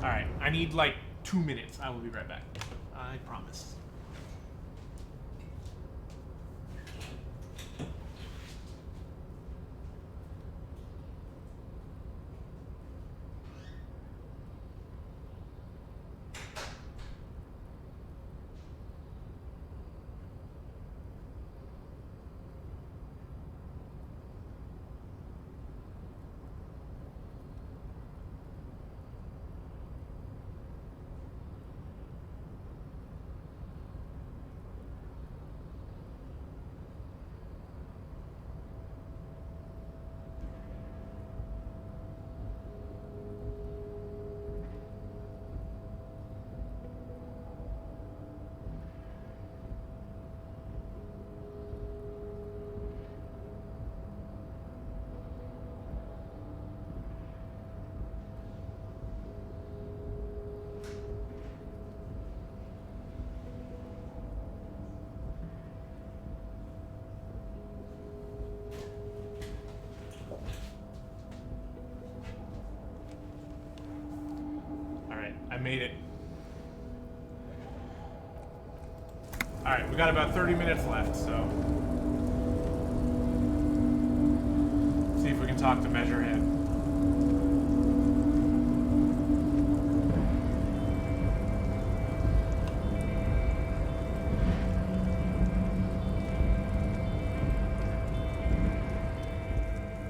Alright, I need like 2 minutes. I will be right back. I promise. I made it. Alright, we got about 30 minutes left, so... see if we can talk to Measurehead.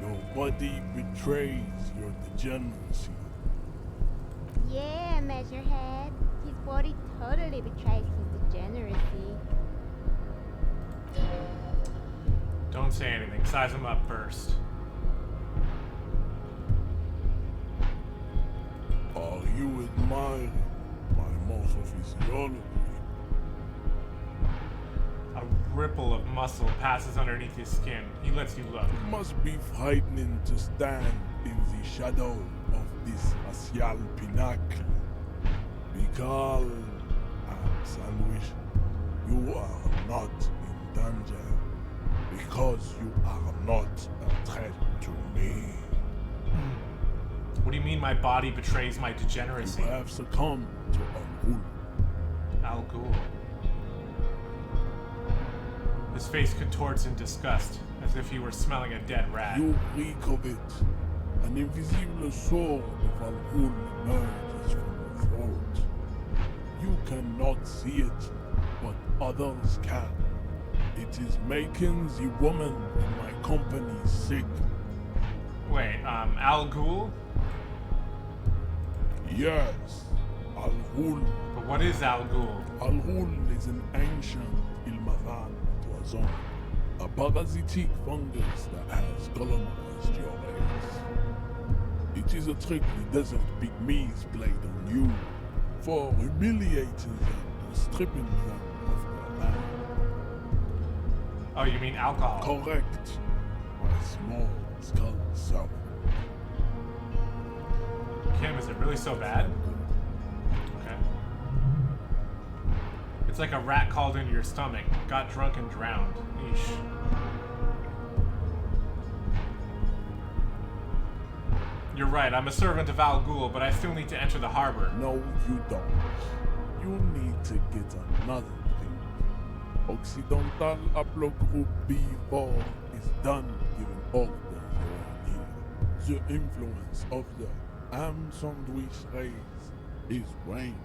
Nobody betrays your degeneracy. Yeah, Measurehead. His body totally betrays his degeneracy. Don't say anything. Size him up first. Are you admiring my morphophysiology? A ripple of muscle passes underneath his skin. He lets you look. It must be frightening to stand in the shadow of this racial pinnacle. Be calm, Sandwich. You are not in danger because you are not a threat to me. What do you mean my body betrays my degeneracy? You have succumbed to Al-Ghul. Al Ghul. His face contorts in disgust, as if he were smelling a dead rat. You reek of it. An invisible sword of Al-Ghul emerges from your throat. You cannot see it, but others can. It is making the woman in my company sick. Wait, Al Ghul? Yes, Al-Ghul. But what is Al Ghul? Al-Ghul is an ancient Ilmaran poison, a parasitic fungus that has colonized your race. It is a trick the desert pygmies played on you for humiliating them and stripping them of their land. Oh, you mean alcohol? Correct, my small skull self. Kim, is it really so bad? Okay. It's like a rat called into your stomach, got drunk and drowned. Eesh. You're right, I'm a servant of Al Ghul, but I still need to enter the harbor. No, you don't. You need to get another thing. Occidental Haplogroup B4 is done giving orders around here. The influence of the Ham Sandwich race is waning.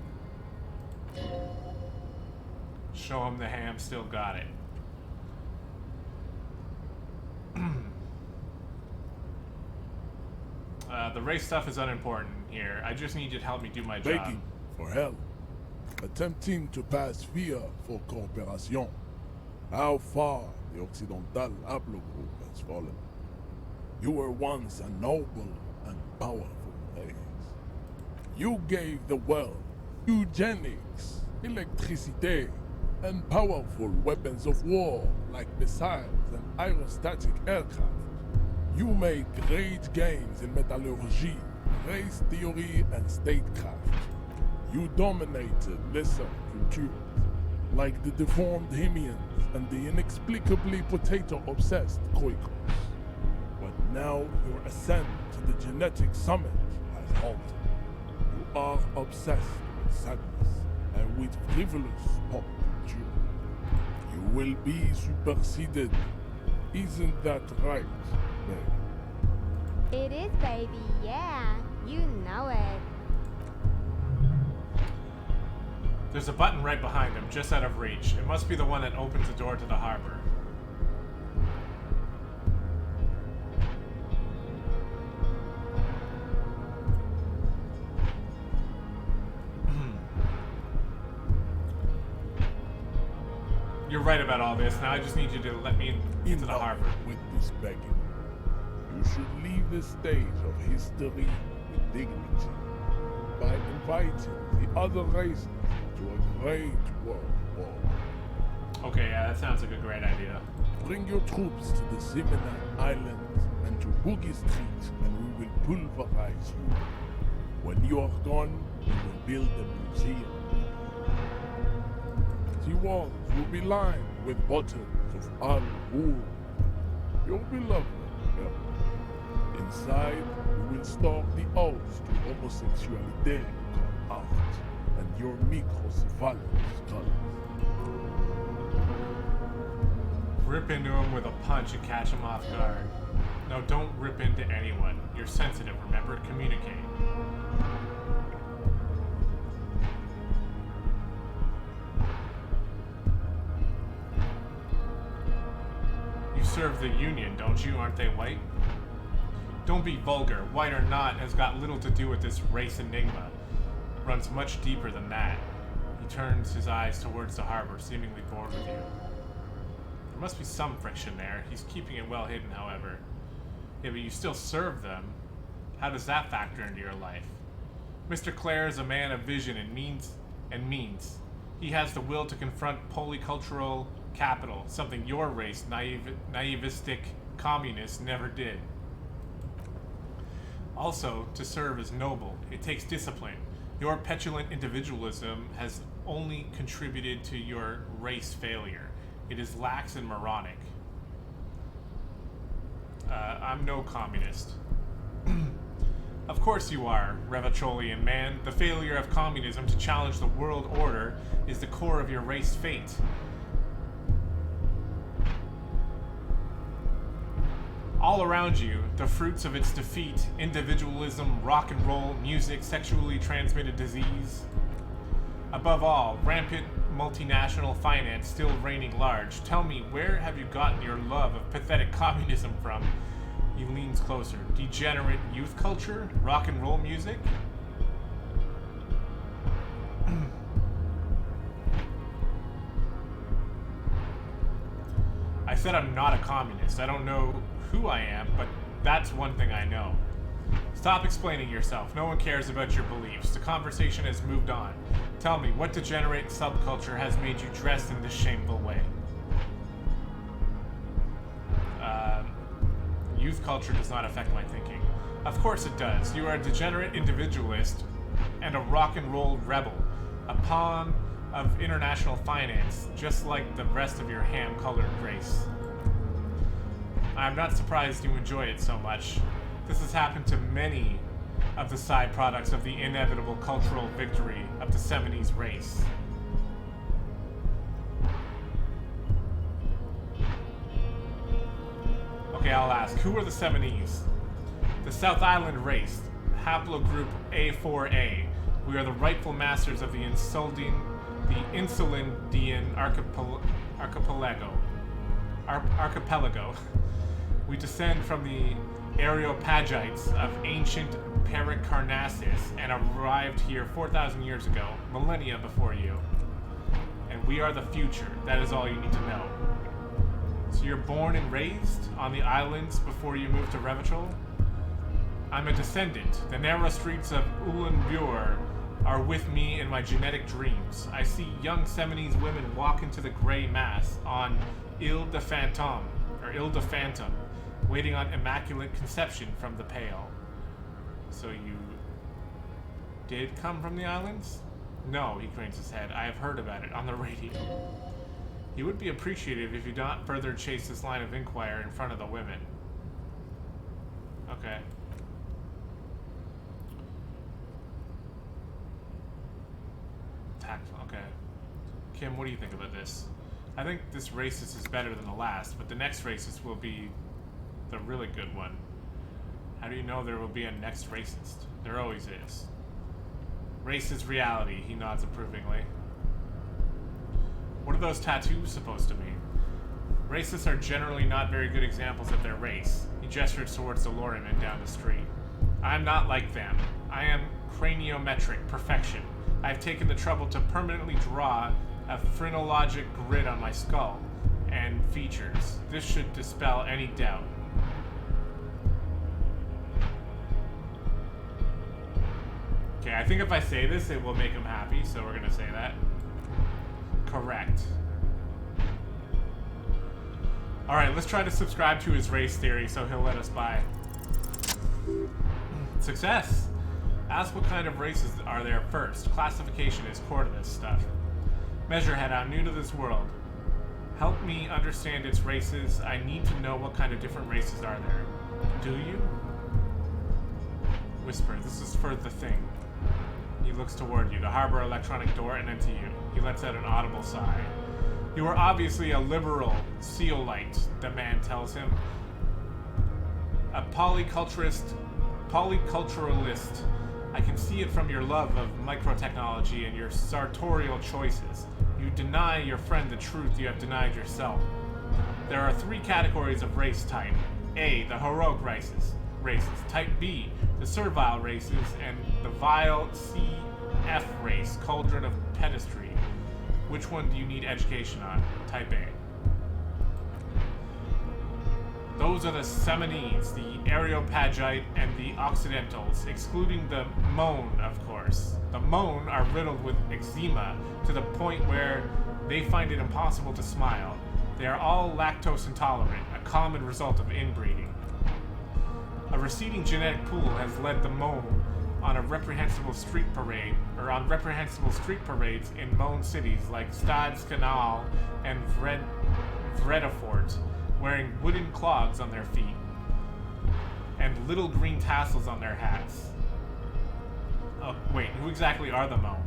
Show him the ham still got it. The race stuff is unimportant here. I just need you to help me do my job. Begging for help. Attempting to pass via for cooperation. How far the Occidental Haplogroup has fallen. You were once a noble and powerful race. You gave the world eugenics, electricity, and powerful weapons of war like missiles and aerostatic aircraft. You made great gains in metallurgy, race theory, and statecraft. You dominated lesser cultures, like the deformed Hemians and the inexplicably potato-obsessed Quakers. But now your ascent to the genetic summit has halted. You are obsessed with sadness and with frivolous pop culture. You will be superseded. Isn't that right, babe? It is, baby, yeah. You know it. There's a button right behind him, just out of reach. It must be the one that opens the door to the harbor. You're right about all this. Now I just need you to let me into the harbor. With this begging. You should leave the stage of history with dignity by inviting the other races to a great world war. Okay, yeah, that sounds like a great idea. Bring your troops to the Seminole Islands and to Boogie Street, and we will pulverize you. When you are gone, we will build a museum. The walls will be lined with bottles of al-Ghul, your beloved milk. Inside, we will store the odes to homosexuality called art and your microcephalic skulls. Rip into him with a punch and catch him off guard. No, don't rip into anyone. You're sensitive, remember? Communicate. You serve the Union, don't you? Aren't they white? Don't be vulgar. White or not has got little to do with this race enigma. Runs much deeper than that. He turns his eyes towards the harbor, seemingly bored with you. There must be some friction there. He's keeping it well hidden, however. Yeah, but you still serve them. How does that factor into your life? Mr. Clare is a man of vision and means. He has the will to confront polycultural capital, something your race, naivistic communists, never did. Also, to serve is noble. It takes discipline. Your petulant individualism has only contributed to your race failure. It is lax and moronic. I'm no communist. Of course you are, Revacholian man. The failure of communism to challenge the world order is the core of your race fate. All around you, the fruits of its defeat: individualism, rock and roll, music, sexually transmitted disease. Above all, rampant multinational finance still reigning large. Tell me, where have you gotten your love of pathetic communism from? He leans closer. Degenerate youth culture? Rock and roll music? I said I'm not a communist. I don't know who I am, but that's one thing I know. Stop explaining yourself. No one cares about your beliefs. The conversation has moved on. Tell me, what degenerate subculture has made you dress in this shameful way? Youth culture does not affect my thinking. Of course it does. You are a degenerate individualist and a rock and roll rebel, a pawn of international finance, just like the rest of your ham-colored race. I'm not surprised you enjoy it so much. This has happened to many of the side products of the inevitable cultural victory of the Seminoles race. Okay, I'll ask, who are the Seminoles? The South Island race, haplogroup A4A. We are the rightful masters of the Insulindian archipelago. We descend from the Areopagites of ancient Pericarnassus and arrived here 4,000 years ago, millennia before you. And we are the future. That is all you need to know. So you're born and raised on the islands before you moved to Revachol? I'm a descendant. The narrow streets of Ulumbur are with me in my genetic dreams. I see young Seminoles women walk into the gray mass on Ile de Phantom, waiting on immaculate conception from the pale. So you did come from the islands? No, he cranes his head. I have heard about it on the radio. He would be appreciative if you not further chase this line of inquiry in front of the women. Okay. tactful. Okay. Kim, what do you think about this? I think this racist is better than the last, but the next racist will be the really good one. How do you know there will be a next racist? There always is. Race is reality, he nods approvingly. What are those tattoos supposed to mean? Racists are generally not very good examples of their race. He gestures towards the lorryman down the street. I am not like them. I am craniometric perfection. I have taken the trouble to permanently draw a phrenologic grid on my skull and features. This should dispel any doubt. Okay, I think if I say this, it will make him happy, so we're gonna say that. Correct. Alright, let's try to subscribe to his race theory so he'll let us buy. Success! Ask what kind of races are there first. Classification is core to this stuff. Measurehead, I'm new to this world. Help me understand its races. I need to know what kind of different races are there. Do you? Whisper, this is for the thing. He looks toward you, the harbor electronic door, and then to you. He lets out an audible sigh. You are obviously a liberal zeolite, the man tells him. A polyculturalist. I can see it from your love of microtechnology and your sartorial choices. You deny your friend the truth you have denied yourself. There are 3 categories of race type. A, the heroic races. Type B, the servile races, and the vile CF race, cauldron of pedestry. Which one do you need education on? Type A. Those are the Semines, the Areopagite, and the Occidentals, excluding the Mon, of course. The Mon are riddled with eczema to the point where they find it impossible to smile. They are all lactose intolerant, a common result of inbreeding. A receding genetic pool has led the Mon on reprehensible street parades in Mon cities like Stades Canal and Vredefort, wearing wooden clogs on their feet and little green tassels on their hats. Oh, wait, who exactly are the Mon?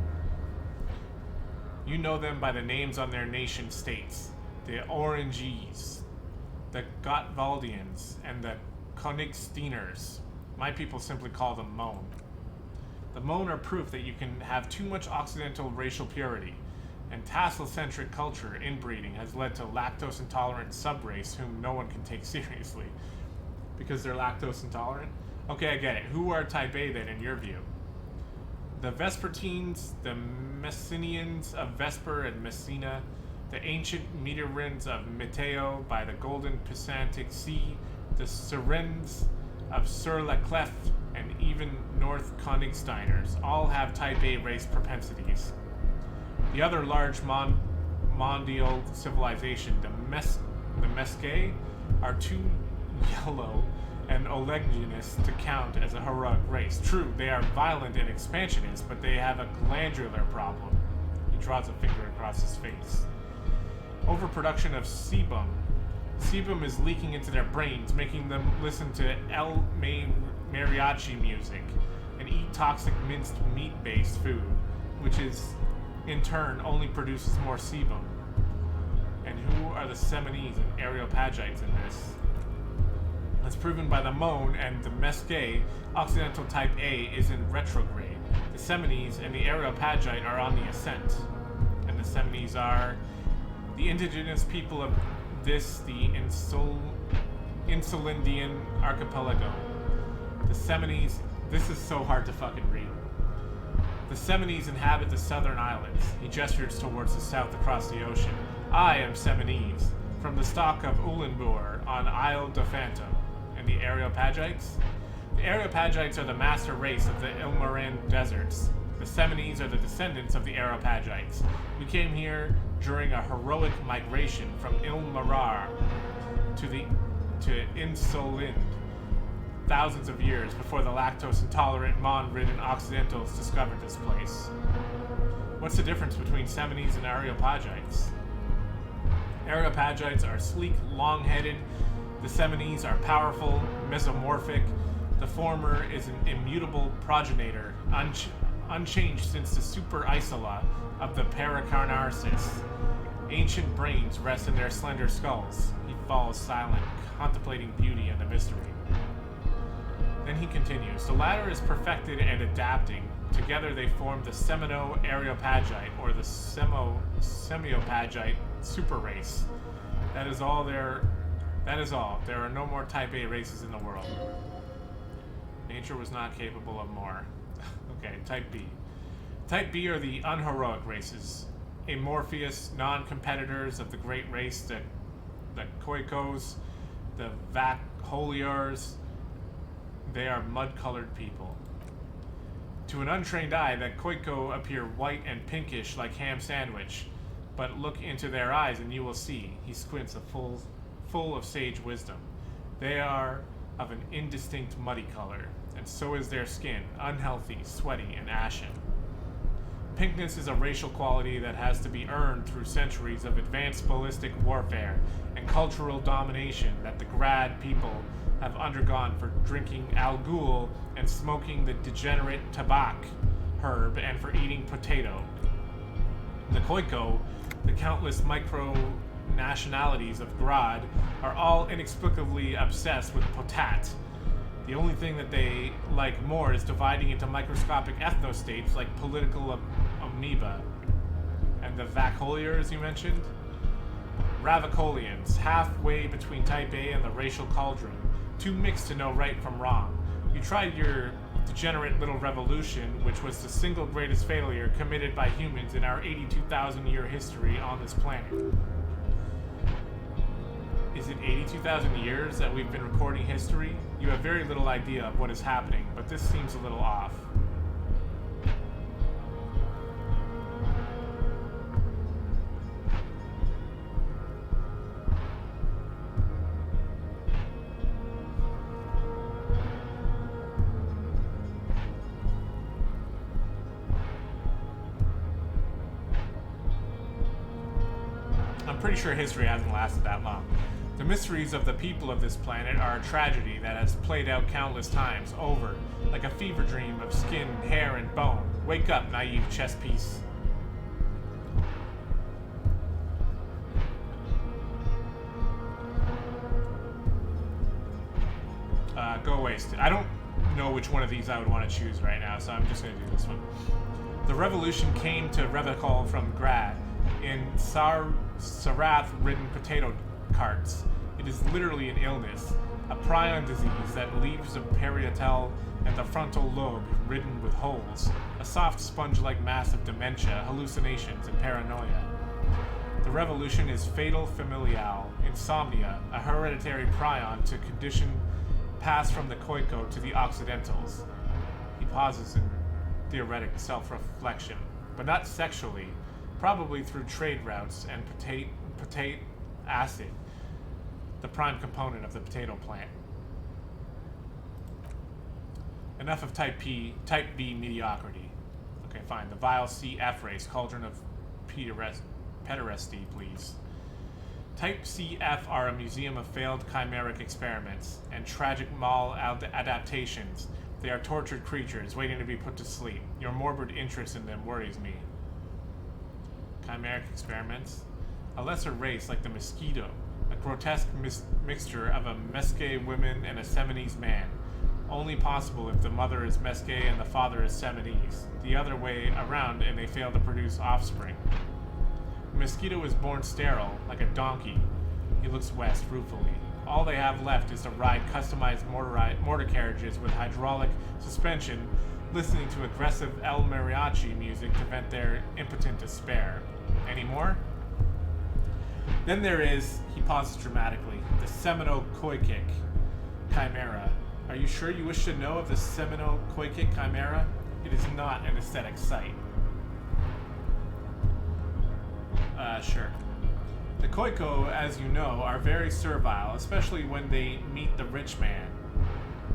You know them by the names on their nation states. The Oranges, the Gottwaldians, and the Königsteiners. My people simply call them Mon. The Mon are proof that you can have too much Occidental racial purity, and tassel-centric culture inbreeding has led to lactose-intolerant subrace whom no one can take seriously. Because they're lactose-intolerant? Okay, I get it. Who are Type A then, in your view? The Vespertines, the Messenians of Vesper and Messina, the ancient Meteorins of Meteo by the golden Pisantic Sea, the Sirens of Sur-la-Clef, and even North Königsteiners all have Type A race propensities. The other large mondial civilization, the Mesque, are too yellow and oleaginous to count as a heroic race. True, they are violent and expansionist, but they have a glandular problem. He draws a finger across his face. Overproduction of sebum. Sebum is leaking into their brains, making them listen to El Mariachi music and eat toxic minced meat-based food, which is, in turn, only produces more sebum. And who are the Semines and Areopagites in this? As proven by the Mon and the Mesque, Occidental Type A is in retrograde. The Semines and the Areopagite are on the ascent. And the Semines are the indigenous people of the Insulindian archipelago. The Semines, this is so hard to fucking read. The Semines inhabit the southern islands. He gestures towards the south across the ocean. I am Semines, from the stock of Ulenbur on Isle de Phantom. And the Areopagites? The Areopagites are the master race of the Ilmarin deserts. The Semines are the descendants of the Areopagites. We came here during a heroic migration from Ilmarar to Insulind, thousands of years before the lactose-intolerant, Mon-ridden Occidentals discovered this place. What's the difference between Semines and Areopagites? Areopagites are sleek, long-headed. The Semines are powerful, mesomorphic. The former is an immutable progenitor, unchanged since the super isola of the Paracarnarsis. Ancient brains rest in their slender skulls. He falls silent, contemplating beauty and the mystery. Then he continues. The latter is perfected and adapting. Together they form the Semino-Areopagite, or the Semiopagite super race. That is all. There are no more Type A races in the world. Nature was not capable of more. Okay, Type B. Type B are the unheroic races. Amorphous non-competitors of the great race, the Koikos, the Vakholiars. They are mud-colored people. To an untrained eye, the Koiko appear white and pinkish like ham sandwich, but look into their eyes and you will see. He squints, full of sage wisdom. They are of an indistinct muddy color, and so is their skin, unhealthy, sweaty, and ashen. Pinkness is a racial quality that has to be earned through centuries of advanced ballistic warfare and cultural domination that the Grad people have undergone for drinking Al Ghul and smoking the degenerate tabak herb and for eating potato. The Koiko, the countless micro-nationalities of Grad, are all inexplicably obsessed with potat. The only thing that they like more is dividing into microscopic ethnostates like political amoeba. And the Vakholiars you mentioned? Ravicolians, halfway between Type A and the racial cauldron, too mixed to know right from wrong. You tried your degenerate little revolution, which was the single greatest failure committed by humans in our 82,000-year history on this planet. Is it 82,000 years that we've been recording history? You have very little idea of what is happening, but this seems a little off. I'm pretty sure history hasn't lasted that long. The mysteries of the people of this planet are a tragedy that has played out countless times over, like a fever dream of skin, hair, and bone. Wake up, naive chess piece. Go away. I don't know which one of these I would want to choose right now, so I'm just going to do this one. The revolution came to Revachol from Grad in Sarath-ridden potato carts. It is literally an illness, a prion disease that leaves the parietal and the frontal lobe ridden with holes, a soft sponge-like mass of dementia, hallucinations, and paranoia. The revolution is fatal familial, insomnia, a hereditary prion to condition passed from the Koiko to the Occidentals. He pauses in theoretic self-reflection, but not sexually, probably through trade routes and potate acid, the prime component of the potato plant. Enough of Type B mediocrity. Okay, fine. The vile CF race, cauldron of pederasty, please. Type CF are a museum of failed chimeric experiments and tragic mal adaptations. They are tortured creatures waiting to be put to sleep. Your morbid interest in them worries me. Chimeric experiments? A lesser race like the mosquito, a grotesque mixture of a Mesque woman and a Seminese man. Only possible if the mother is Mesque and the father is Seminese. The other way around and they fail to produce offspring. The mosquito is born sterile, like a donkey. He looks west ruefully. All they have left is to ride customized motor carriages with hydraulic suspension, listening to aggressive El Mariachi music to vent their impotent despair. Any more? Then there is, he pauses dramatically, the Semino-Koikik Chimera. Are you sure you wish to know of the Semino-Koikik Chimera? It is not an aesthetic sight. Sure. The Koiko, as you know, are very servile, especially when they meet the rich man.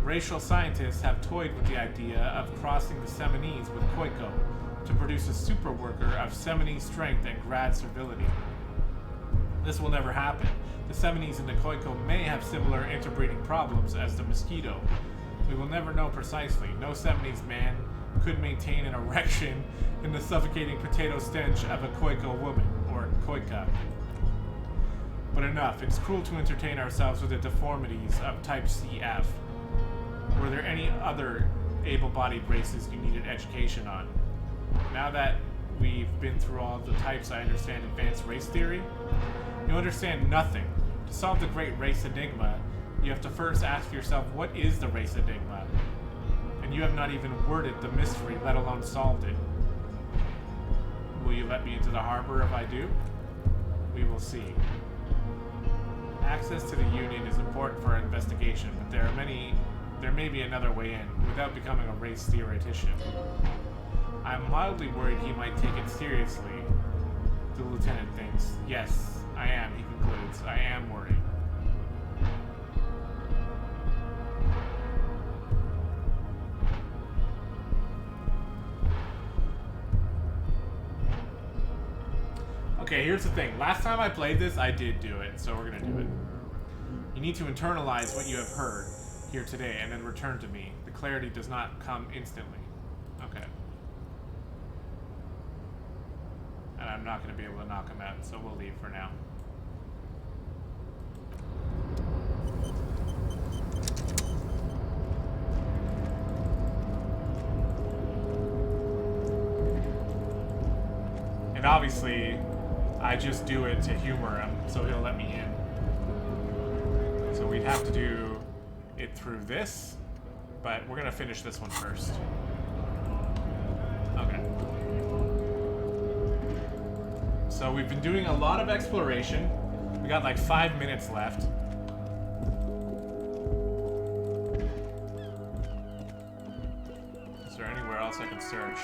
Racial scientists have toyed with the idea of crossing the Seminese with Koiko to produce a super worker of Seminese strength and Grad servility. This will never happen. The Seminese and the Koiko may have similar interbreeding problems as the mosquito. We will never know precisely. No Seminese man could maintain an erection in the suffocating potato stench of a Koika woman, or Koika. But enough, it's cruel to entertain ourselves with the deformities of type CF. Were there any other able-bodied races you needed education on? Now that we've been through all of the types, I understand advanced race theory. You understand nothing. To solve the great race enigma, you have to first ask yourself, what is the race enigma? And you have not even worded the mystery, let alone solved it. Will you let me into the harbor if I do? We will see. Access to the Union is important for our investigation, but there may be another way in, without becoming a race theoretician. I'm mildly worried he might take it seriously. The lieutenant thinks. Yes, I am, he concludes. I am worried. Okay, here's the thing. Last time I played this, I did do it, so we're gonna do it. You need to internalize what you have heard here today and then return to me. The clarity does not come instantly. Okay. And I'm not gonna be able to knock him out, so we'll leave for now. And obviously, I just do it to humor him, so he'll let me in. So we'd have to do it through this, but we're gonna finish this one first. Okay. So we've been doing a lot of exploration. We got like 5 minutes left. Is there anywhere else I can search?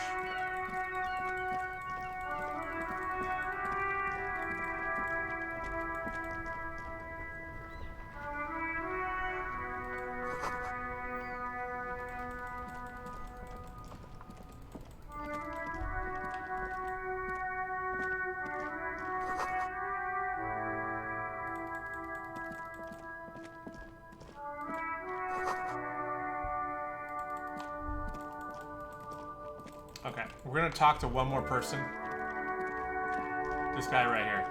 Okay, we're gonna talk to one more person. This guy right here.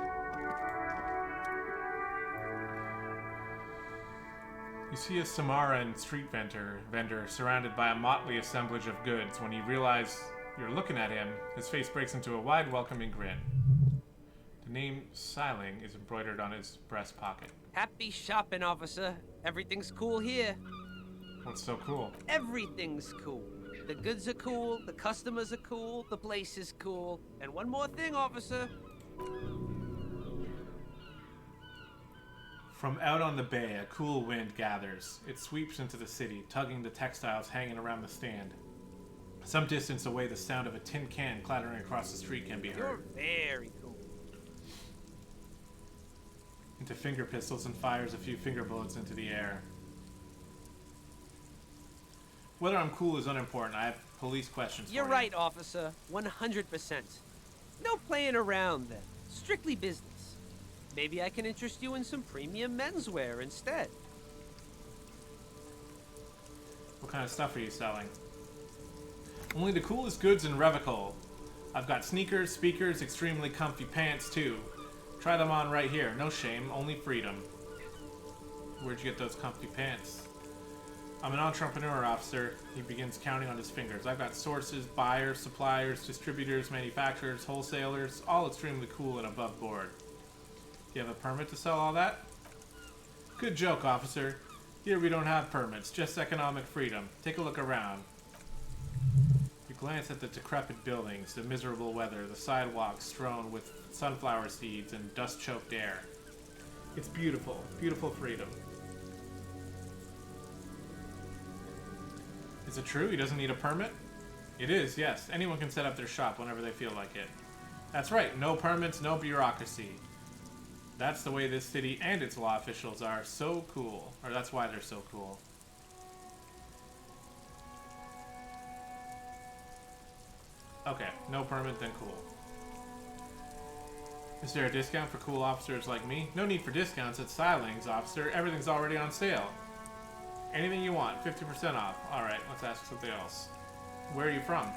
You see a Samaran street vendor surrounded by a motley assemblage of goods. When you realize you're looking at him, his face breaks into a wide, welcoming grin. The name Siling is embroidered on his breast pocket. Happy shopping, officer. Everything's cool here. What's so cool? Everything's cool. The goods are cool, the customers are cool, the place is cool. And one more thing, officer. From out on the bay, a cool wind gathers. It sweeps into the city, tugging the textiles hanging around the stand. Some distance away, the sound of a tin can clattering across the street can be heard. You're very cool. Into finger pistols and fires a few finger bullets into the air. Whether I'm cool is unimportant. I have police questions for you. You're right, officer. 100%. No playing around, then. Strictly business. Maybe I can interest you in some premium menswear instead. What kind of stuff are you selling? Only the coolest goods in Revocol. I've got sneakers, speakers, extremely comfy pants, too. Try them on right here. No shame, only freedom. Where'd you get those comfy pants? I'm an entrepreneur, officer. He begins counting on his fingers. I've got sources, buyers, suppliers, distributors, manufacturers, wholesalers, all extremely cool and above board. Do you have a permit to sell all that? Good joke, officer. Here we don't have permits, just economic freedom. Take a look around. You glance at the decrepit buildings, the miserable weather, the sidewalks strewn with sunflower seeds and dust-choked air. It's beautiful, beautiful freedom. Is it true he doesn't need a permit? It is, yes. Anyone can set up their shop whenever they feel like it. That's right, no permits, no bureaucracy. That's the way this city and its law officials are so cool. Or that's why they're so cool. Okay, no permit, then cool. Is there a discount for cool officers like me? No need for discounts at Siling's, officer. Everything's already on sale. Anything you want, 50% off. Alright, let's ask something else. Where are you from?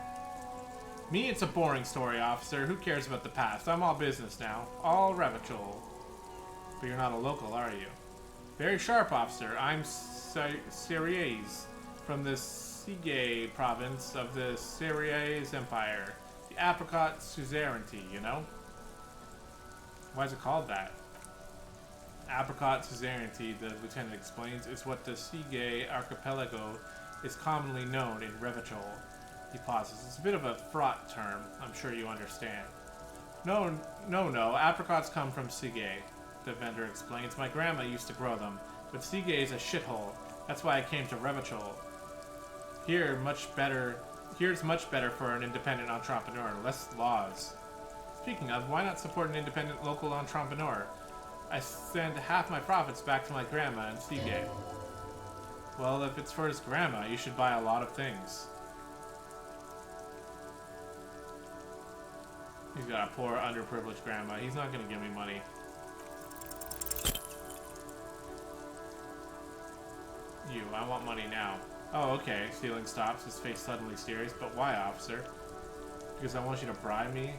Me, it's a boring story, officer. Who cares about the past? I'm all business now. All Revachol. But you're not a local, are you? Very sharp, officer. I'm Syries from the Sige province of the Syries Empire. The Apricot Suzerainty, you know? Why is it called that? Apricot Suzerainty, the lieutenant explains, is what the Sige archipelago is commonly known in Revachol. He pauses. It's a bit of a fraught term. I'm sure you understand. No. Apricots come from Sige, the vendor explains. My grandma used to grow them, but Sige is a shithole. That's why I came to Revachol. Here's much better for an independent entrepreneur. Less laws. Speaking of, why not support an independent local entrepreneur? I send half my profits back to my grandma in Sige. Well, if it's for his grandma, you should buy a lot of things. He's got a poor, underprivileged grandma. He's not gonna give me money. I want money now. Oh, okay. Stealing stops. His face suddenly serious. But why, officer? Because I want you to bribe me?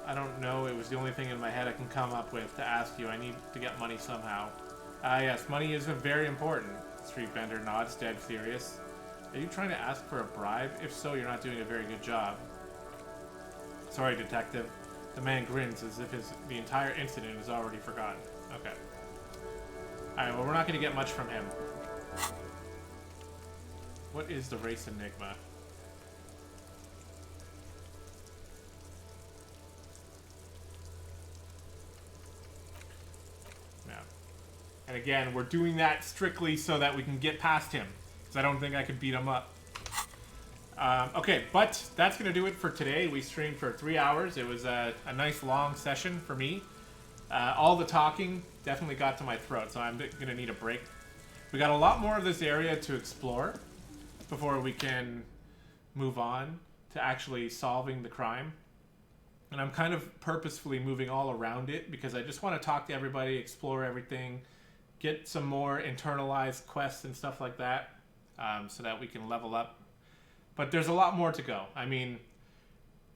I don't know. It was the only thing in my head I can come up with to ask you. I need to get money somehow. Yes. Money is very important. Street vendor nods, dead serious. Are you trying to ask for a bribe? If so, you're not doing a very good job. Sorry, detective. The man grins as if the entire incident is already forgotten. Okay. Alright, well, we're not going to get much from him. What is the race enigma? Yeah. And again, we're doing that strictly so that we can get past him. Because I don't think I could beat him up. Okay, but that's going to do it for today. We streamed for 3 hours. It was a nice long session for me. All the talking definitely got to my throat, so I'm going to need a break. We got a lot more of this area to explore before we can move on to actually solving the crime. And I'm kind of purposefully moving all around it because I just want to talk to everybody, explore everything, get some more internalized quests and stuff like that, so that we can level up. But there's a lot more to go. I mean,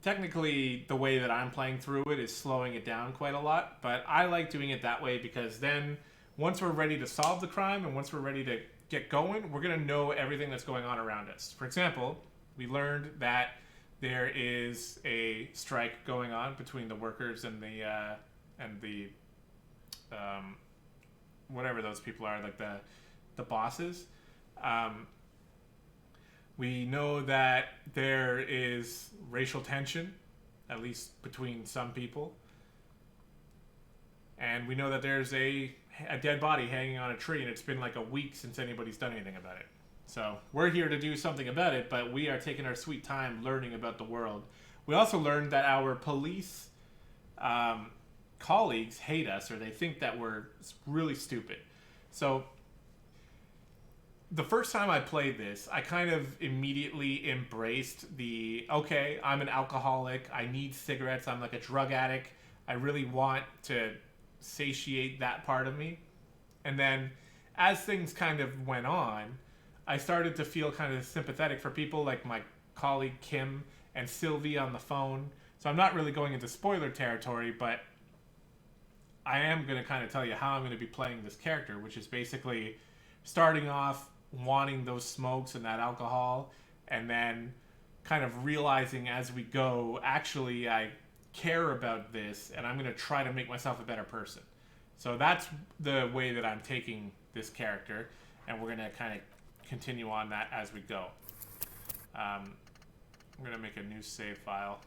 technically the way that I'm playing through it is slowing it down quite a lot, but I like doing it that way because then once we're ready to solve the crime and once we're ready to get going, we're going to know everything that's going on around us. For example, we learned that there is a strike going on between the workers and the whatever those people are, like the bosses. We know that there is racial tension, at least between some people. And we know that there's a dead body hanging on a tree, and it's been like a week since anybody's done anything about it. So we're here to do something about it, but we are taking our sweet time learning about the world. We also learned that our police colleagues hate us, or they think that we're really stupid. So the first time I played this, I kind of immediately embraced okay, I'm an alcoholic, I need cigarettes, I'm like a drug addict, I really want to satiate that part of me. And then as things kind of went on, I started to feel kind of sympathetic for people like my colleague Kim and Sylvie on the phone. So I'm not really going into spoiler territory, but I am going to kind of tell you how I'm going to be playing this character, which is basically starting off wanting those smokes and that alcohol, and then kind of realizing as we go, actually I care about this and I'm going to try to make myself a better person. So that's the way that I'm taking this character, and we're going to kind of continue on that as we go. I'm going to make a new save file.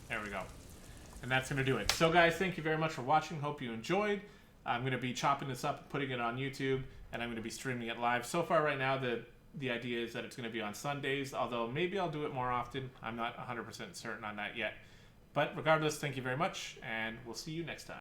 There we go. And that's going to do it. So guys, thank you very much for watching. Hope you enjoyed. I'm going to be chopping this up, putting it on YouTube, and I'm going to be streaming it live. So far right now, the idea is that it's going to be on Sundays, although maybe I'll do it more often. I'm not 100% certain on that yet. But regardless, thank you very much, and we'll see you next time.